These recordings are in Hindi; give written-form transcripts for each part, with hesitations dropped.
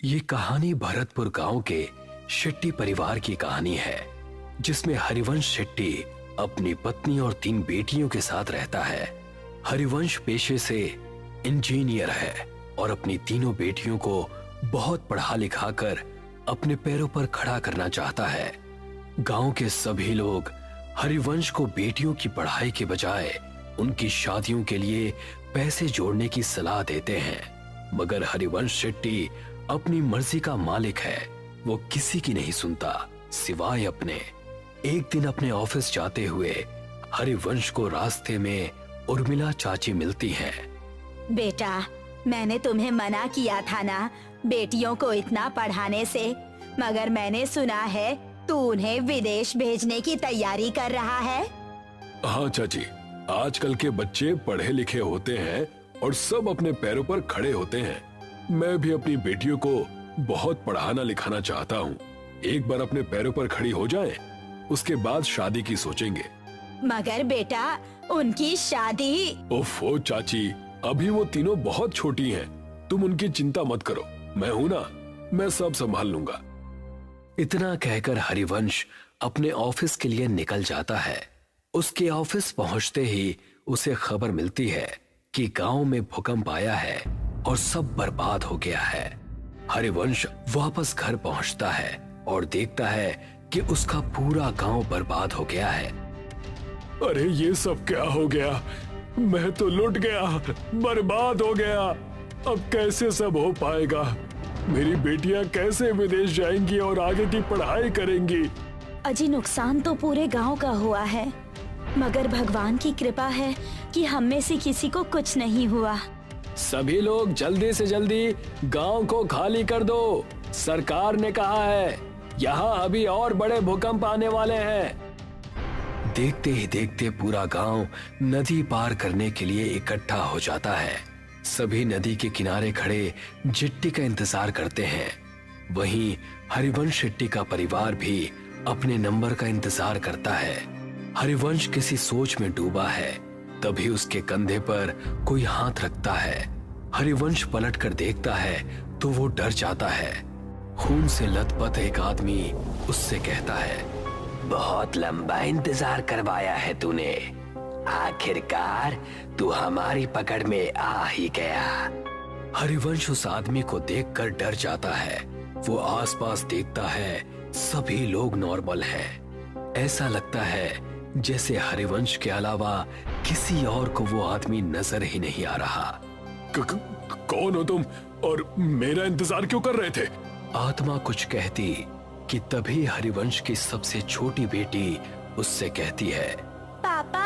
ये कहानी भरतपुर गांव के शेट्टी परिवार की कहानी है, जिसमें हरिवंश शेट्टी अपनी पत्नी और 3 बेटियों के साथ रहता है। हरिवंश पेशे से इंजीनियर है और अपनी तीनों बेटियों को बहुत पढ़ा लिखा कर अपने पैरों पर खड़ा करना चाहता है। गांव के सभी लोग हरिवंश को बेटियों की पढ़ाई के बजाय उनकी शादियों के लिए पैसे जोड़ने की सलाह देते हैं, मगर हरिवंश शेट्टी अपनी मर्जी का मालिक है। वो किसी की नहीं सुनता सिवाय अपने। एक दिन अपने ऑफिस जाते हुए हरिवंश को रास्ते में उर्मिला चाची मिलती हैं। बेटा, मैंने तुम्हें मना किया था ना बेटियों को इतना पढ़ाने से, मगर मैंने सुना है तू उन्हें विदेश भेजने की तैयारी कर रहा है। हाँ चाची, आजकल के बच्चे पढ़े लिखे होते हैं और सब अपने पैरों पर खड़े होते हैं। मैं भी अपनी बेटियों को बहुत पढ़ाना लिखाना चाहता हूँ। एक बार अपने पैरों पर खड़ी हो जाएं, उसके बाद शादी की सोचेंगे। मगर बेटा, उनकी शादी। ओफो चाची, अभी वो तीनों बहुत छोटी हैं। तुम उनकी चिंता मत करो, मैं हूँ ना, मैं सब संभाल लूंगा। इतना कहकर हरिवंश अपने ऑफिस के लिए निकल जाता है। उसके ऑफिस पहुंचते ही उसे खबर मिलती है कि गांव में भूकंप आया है और सब बर्बाद हो गया है। हरिवंश वापस घर पहुंचता है और देखता है कि उसका पूरा गांव बर्बाद हो गया है। अरे ये सब क्या हो गया? मैं तो लुट गया, बर्बाद हो गया। अब कैसे सब हो पाएगा? मेरी बेटियां कैसे विदेश जाएंगी और आगे की पढ़ाई करेंगी? अजी, नुकसान तो पूरे गांव का हुआ है, मगर भगवान की कृपा है कि हम में से किसी को कुछ नहीं हुआ। सभी लोग जल्दी से जल्दी गांव को खाली कर दो। सरकार ने कहा है यहाँ अभी और बड़े भूकंप आने वाले हैं। देखते ही देखते पूरा गांव नदी पार करने के लिए इकट्ठा हो जाता है। सभी नदी के किनारे खड़े जिट्टी का इंतजार करते हैं। वहीं हरिवंश शेट्टी का परिवार भी अपने नंबर का इंतजार करता है। हरिवंश किसी सोच में डूबा है, तभी उसके कंधे पर कोई हाथ रखता है। हरिवंश पलट कर देखता है तो वो डर जाता है। खून से लथपथ एक आदमी उससे कहता है, बहुत लंबा इंतजार करवाया है तूने, आखिरकार तू हमारी पकड़ में आ ही गया। हरिवंश उस आदमी को देखकर डर जाता है। वो आसपास देखता है, सभी लोग नॉर्मल हैं। ऐसा लगता है जैसे हरिवंश के अलावा किसी और को वो आदमी नजर ही नहीं आ रहा। कौन हो तुम और मेरा इंतजार क्यों कर रहे थे? आत्मा कुछ कहती कि तभी हरिवंश की सबसे छोटी बेटी उससे कहती है, पापा,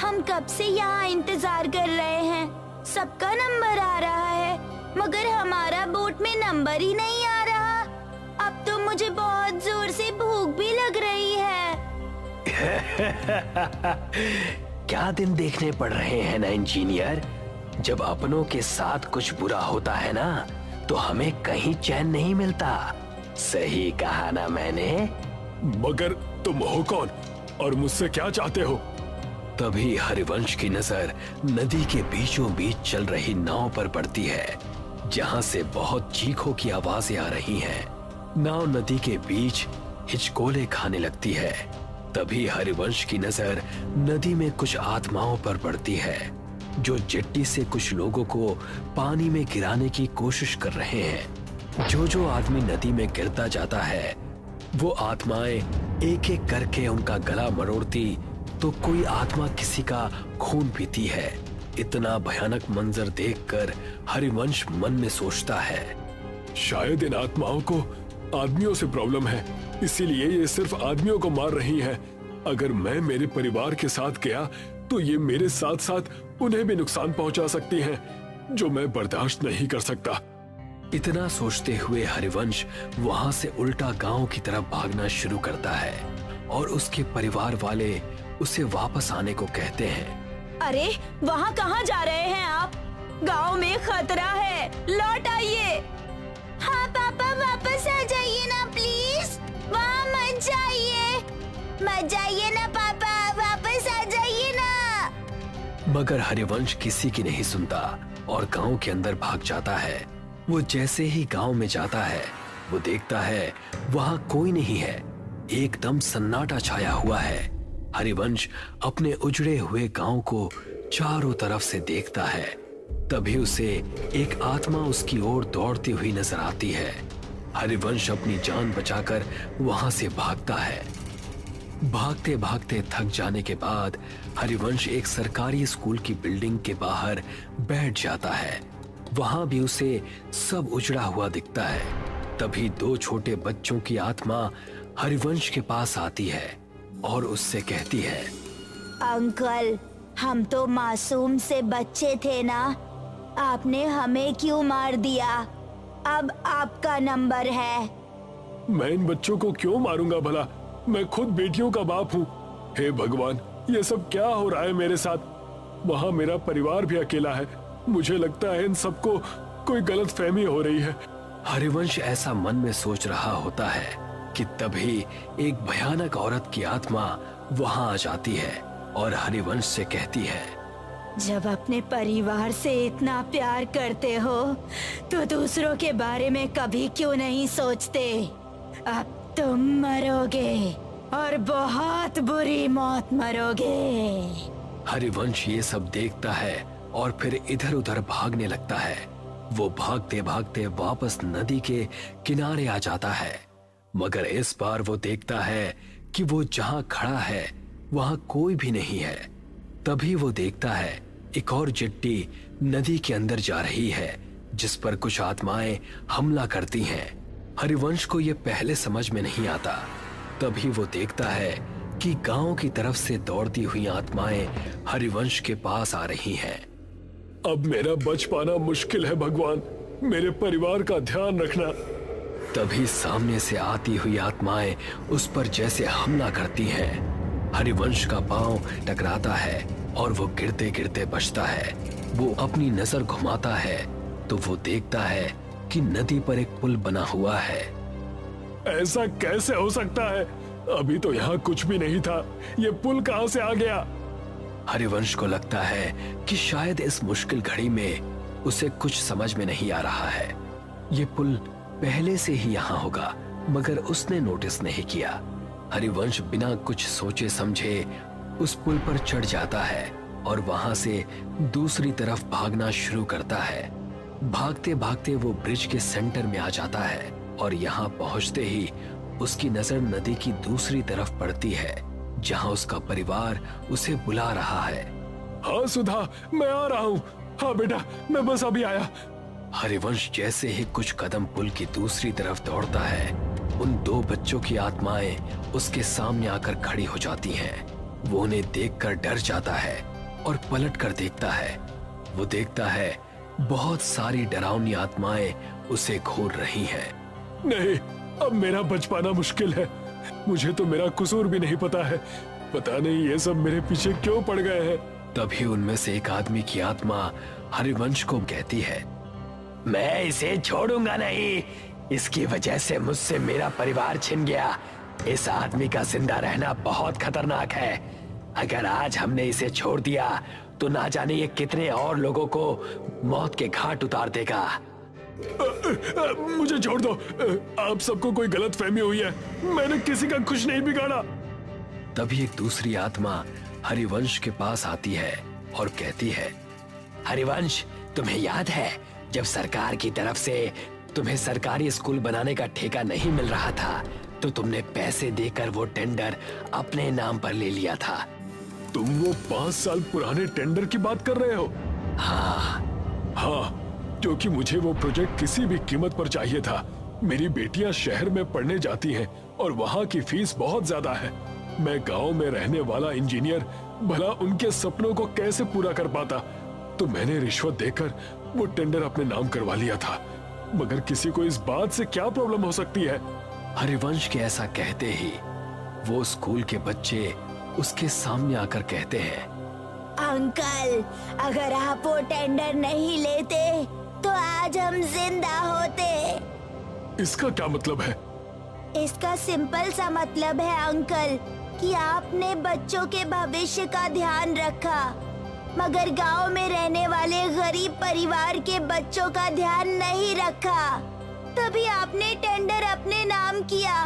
हम कब से यहाँ इंतजार कर रहे हैं। सबका नंबर आ रहा है, मगर हमारा बोट में नंबर ही नहीं आ रहा। अब तो मुझे बहुत जोर से भूख भी लग रही है। क्या दिन देखने पड़ रहे हैं ना इंजीनियर। जब अपनों के साथ कुछ बुरा होता है ना, तो हमें कहीं चैन नहीं मिलता। सही कहा ना मैंने? मगर तुम हो कौन और मुझसे क्या चाहते हो? तभी हरिवंश की नजर नदी के बीचों बीच चल रही नाव पर पड़ती है, जहां से बहुत चीखों की आवाजें आ रही हैं। नाव नदी के बीच हिचकोले खाने लगती है। तभी हरिवंश की नजर नदी में कुछ आत्माओं पर पड़ती है, जो जेट्टी से कुछ लोगों को पानी में गिराने की कोशिश कर रहे हैं। जो आदमी नदी में गिरता जाता है, वो आत्माएं एक एक करके उनका गला मरोड़ती, तो कोई आत्मा किसी का खून पीती है। इतना भयानक मंजर देखकर हरिवंश मन में सोचता है, शायद इन आत्माओं को आदमियों से प्रॉब्लम है, इसीलिए ये सिर्फ आदमियों को मार रही हैं। अगर मैं मेरे परिवार के साथ गया तो ये मेरे साथ साथ उन्हें भी नुकसान पहुंचा सकती हैं, जो मैं बर्दाश्त नहीं कर सकता। इतना सोचते हुए हरिवंश वहां से उल्टा गांव की तरफ भागना शुरू करता है और उसके परिवार वाले उसे वापस आने को कहते हैं। अरे, वहाँ कहाँ जा रहे हैं आप? गांव में खतरा है, लौट आइए। हाँ पापा, वापस आ जाइए ना प्लीज। वहाँ मत जाइए ना पापा, वापस आ जाइए ना। मगर हरिवंश किसी की नहीं सुनता और गांव के अंदर भाग जाता है। वो जैसे ही गांव में जाता है वो देखता है वहां कोई नहीं है, एकदम सन्नाटा छाया हुआ है। हरिवंश अपने उजड़े हुए गांव को चारों तरफ से देखता है। तभी उसे एक आत्मा उसकी ओर दौड़ती हुई नजर आती है। हरिवंश अपनी जान बचाकर वहां से भागता है। भागते भागते थक जाने के बाद हरिवंश एक सरकारी स्कूल की बिल्डिंग के बाहर बैठ जाता है। वहां भी उसे सब उजड़ा हुआ दिखता है। तभी दो छोटे बच्चों की आत्मा हरिवंश के पास आती है और उससे कहती है, अंकल, हम तो मासूम से बच्चे थे ना, आपने हमें क्यों मार दिया? अब आपका नंबर है। मैं इन बच्चों को क्यों मारूंगा भला? मैं खुद बेटियों का बाप हूँ। हे भगवान, ये सब क्या हो रहा है मेरे साथ? वहाँ मेरा परिवार भी अकेला है। मुझे लगता है इन सबको कोई गलतफहमी हो रही है। हरिवंश ऐसा मन में सोच रहा होता है कि तभी एक भयानक औरत की आत्मा वहां आ जाती है और हरिवंश से कहती है, जब अपने परिवार से इतना प्यार करते हो तो दूसरों के बारे में कभी क्यों नहीं सोचते? अब तुम मरोगे और बहुत बुरी मौत मरोगे। हरिवंश ये सब देखता है और फिर इधर उधर भागने लगता है। वो भागते भागते वापस नदी के किनारे आ जाता है, मगर इस बार वो देखता है कि वो जहां खड़ा है वहां कोई भी नहीं है। तभी वो देखता है एक और चिट्ठी नदी के अंदर जा रही है जिस पर कुछ आत्माएं हमला करती हैं। हरिवंश को ये पहले समझ में नहीं आता। तभी वो देखता है कि गांव की तरफ से दौड़ती हुई आत्माएं हरिवंश के पास आ रही हैं। अब मेरा बच पाना मुश्किल है भगवान, मेरे परिवार का ध्यान रखना। तभी सामने से आती हुई आत्माएं उस पर जैसे हमला करती हैं। हरिवंश का पांव टकराता है और वो गिरते गिरते बचता है। वो अपनी नजर घुमाता है तो वो देखता है कि नदी पर एक पुल बना हुआ है। ऐसा कैसे हो सकता है? अभी तो यहाँ कुछ भी नहीं था, ये पुल कहाँ से आ गया? हरिवंश को लगता है कि शायद इस मुश्किल घड़ी में उसे कुछ समझ में नहीं आ रहा है। ये पुल पहले से ही यहाँ होगा, मगर उसने नोटिस नहीं किया। हरिवंश बिना कुछ सोचे समझे उस पुल पर चढ़ जाता है और वहां से दूसरी तरफ भागना शुरू करता है। भागते भागते वो ब्रिज के सेंटर में आ जाता है और यहाँ पहुंचते ही उसकी नजर नदी की दूसरी तरफ पड़ती है जहाँ उसका परिवार उसे बुला रहा है। हाँ सुधा, मैं आ रहा हूँ। हाँ बेटा, मैं बस अभी आया। हरिवंश जैसे ही कुछ कदम पुल की दूसरी तरफ दौड़ता है, उन दो बच्चों की आत्माएं उसके सामने आकर खड़ी हो जाती हैं। वो उन्हें देखकर डर जाता है और पलट कर देखता है। वो देखता है बहुत सारी डरावनी आत्माएं उसे घूर रही हैं। नहीं, अब मेरा बच पाना मुश्किल है। मुझे तो मेरा कसूर भी नहीं पता है। पता नहीं ये सब मेरे पीछे क्यों पड़ गए हैं। तभी उनमें से एक आदमी की आत्मा हरिवंश को कहती है, मैं इसे छोड़ूंगा नहीं। इसकी वजह से मुझसे मेरा परिवार छिन गया। इस आदमी का जिंदा रहना बहुत खतरनाक है। अगर आज हमने इसे छोड़ दिया तो ना जाने ये कितने और लोगों को मौत के घाट उतार देगा। मुझे छोड़ दो। आप सबको कोई गलतफहमी हुई है। मैंने किसी का कुछ नहीं बिगाड़ा। तभी एक दूसरी आत्मा हरिवंश के पास आती है और कहती है, हरिवंश, तुम्हें याद है जब सरकार की तरफ से तुम्हें सरकारी स्कूल बनाने का ठेका नहीं मिल रहा था तो तुमने पैसे देकर वो टेंडर अपने नाम पर ले लिया था। तुम वो 5 साल पुराने टेंडर की बात कर रहे हो? हाँ, क्योंकि मुझे वो प्रोजेक्ट किसी भी कीमत पर चाहिए था। मेरी बेटियां शहर में पढ़ने जाती हैं और वहाँ की फीस बहुत ज्यादा है। मैं गांव में रहने वाला इंजीनियर, भला उनके सपनों को कैसे पूरा कर पाता? तो मैंने रिश्वत देकर वो टेंडर अपने नाम करवा लिया था। मगर किसी को इस बात से क्या प्रॉब्लम हो सकती है? हरिवंश के ऐसा कहते ही वो स्कूल के बच्चे उसके सामने आकर कहते हैं, अंकल, अगर आप वो टेंडर नहीं लेते तो आज हम जिंदा होते। इसका क्या मतलब है? इसका सिंपल सा मतलब है अंकल कि आपने बच्चों के भविष्य का ध्यान रखा। मगर गांव में रहने वाले गरीब परिवार के बच्चों का ध्यान नहीं रखा। तभी आपने टेंडर अपने नाम किया,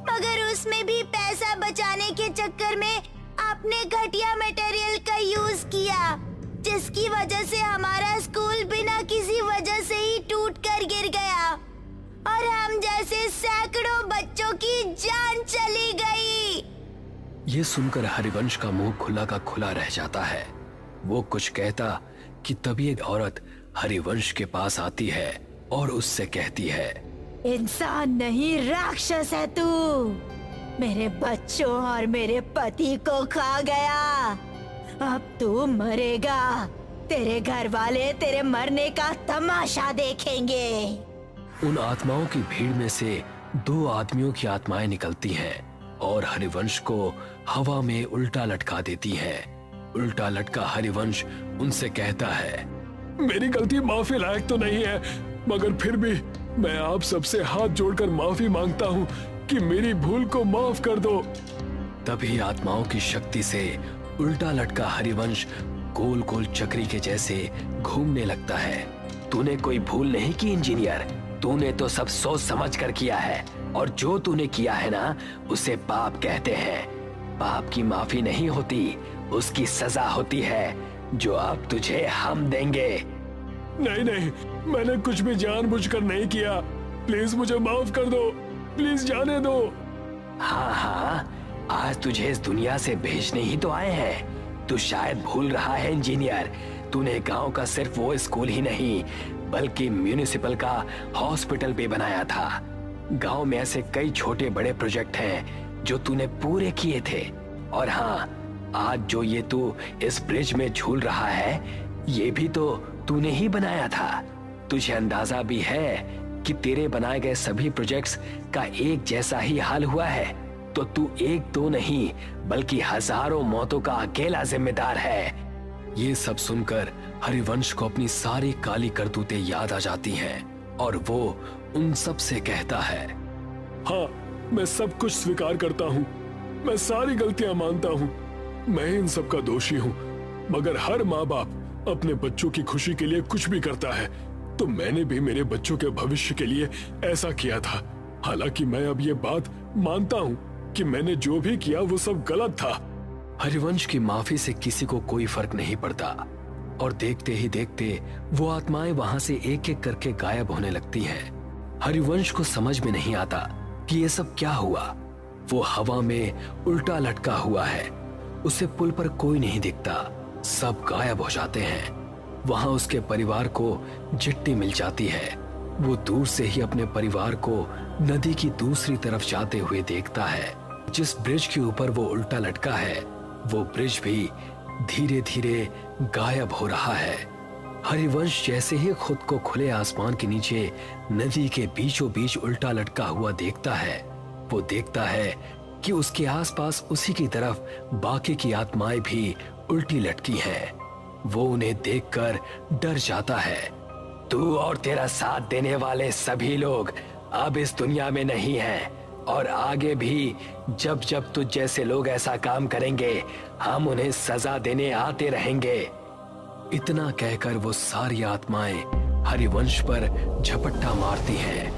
मगर उसमें भी पैसा बचाने के चक्कर में आपने घटिया मटेरियल का यूज किया, जिसकी वजह से हमारा स्कूल बिना किसी वजह से ही टूट कर गिर गया और हम जैसे सैकड़ों बच्चों की जान चली गई। ये सुनकर हरिवंश का मुंह खुला का खुला रह जाता है। वो कुछ कहता कि तभी एक औरत हरिवंश के पास आती है और उससे कहती है, इंसान नहीं राक्षस है तू। मेरे बच्चों और मेरे पति को खा गया, अब तू मरेगा। तेरे घर वाले तेरे मरने का तमाशा देखेंगे। उन आत्माओं की भीड़ में से 2 आदमियों की आत्माएं निकलती हैं और हरिवंश को हवा में उल्टा लटका देती हैं। उल्टा लटका हरिवंश उनसे कहता है, मेरी गलती माफी लायक तो नहीं है, मगर फिर भी मैं आप सबसे हाथ जोड़कर माफी मांगता हूँ कि मेरी भूल को माफ कर दो। तभी आत्माओं की शक्ति से उल्टा लटका हरिवंश गोल गोल चक्री के जैसे घूमने लगता है। तूने कोई भूल नहीं की इंजीनियर, तूने तो सब सोच समझ कर किया है और जो तूने किया है ना, उसे पाप कहते हैं। पाप की माफी नहीं होती, उसकी सजा होती है, जो अब तुझे हम देंगे। नहीं नहीं, मैंने कुछ भी जानबूझकर नहीं किया। प्लीज मुझे माफ कर दो, प्लीज जाने दो। हाँ हाँ, आज तुझे इस दुनिया से भेजने ही तो आए हैं। तू शायद भूल रहा है इंजीनियर, तूने गांव का सिर्फ वो स्कूल ही नहीं बल्कि म्यूनिसिपल का हॉस्पिटल भी बनाया था। गांव में ऐसे कई छोटे बड़े प्रोजेक्ट हैं जो तूने पूरे किए थे। और हाँ, आज जो ये तू इस ब्रिज में झूल रहा है, ये भी तो तूने ही बनाया था। तुझे अंदाजा भी है कि तेरे बनाए गए सभी प्रोजेक्ट्स का एक जैसा ही हाल हुआ है, तो तू 1-2 नहीं बल्कि हजारों मौतों का अकेला जिम्मेदार है। ये सब सुनकर हरिवंश को अपनी सारी काली करतूतें याद आ जाती हैं और वो उन सब से कहता है, हाँ, मैं सब कुछ स्वीकार करता हूँ, मैं सारी गलतियां मानता हूँ, मैं इन सब का दोषी हूँ। मगर हर माँ बाप अपने बच्चों की खुशी के लिए कुछ भी करता है, तो मैंने भी मेरे बच्चों के भविष्य के लिए ऐसा किया था। हालांकि मैं अब ये बात मानता हूँ कि मैंने जो भी किया वो सब गलत था। हरिवंश की माफी से किसी को कोई फर्क नहीं पड़ता और देखते ही देखते वो आत्माएं वहां से एक एक करके गायब होने लगती हैं। हरिवंश को समझ में नहीं आता कि ये सब क्या हुआ। वो हवा में उल्टा लटका हुआ है, उसे पुल पर कोई नहीं दिखता, सब गायब हो जाते हैं। वहां उसके परिवार को चिट्ठी मिल जाती है। वो दूर से ही अपने परिवार को नदी की दूसरी तरफ जाते हुए देखता है। जिस ब्रिज के ऊपर वो उल्टा लटका है, वो ब्रिज भी धीरे धीरे गायब हो रहा है। हरिवंश जैसे ही खुद को खुले आसमान के नीचे नदी के बीचों बीच उल्टा लटका हुआ देखता है, वो देखता है कि उसके आसपास उसी की तरफ बाकी की आत्माएं भी उल्टी लटकी हैं। वो उन्हें देखकर डर जाता है। तू और तेरा साथ देने वाले सभी लोग अब इस दुनिया में नहीं हैं और आगे भी जब जब तुझ जैसे लोग ऐसा काम करेंगे, हम उन्हें सजा देने आते रहेंगे। इतना कहकर वो सारी आत्माएं हरिवंश पर झपट्टा मारती हैं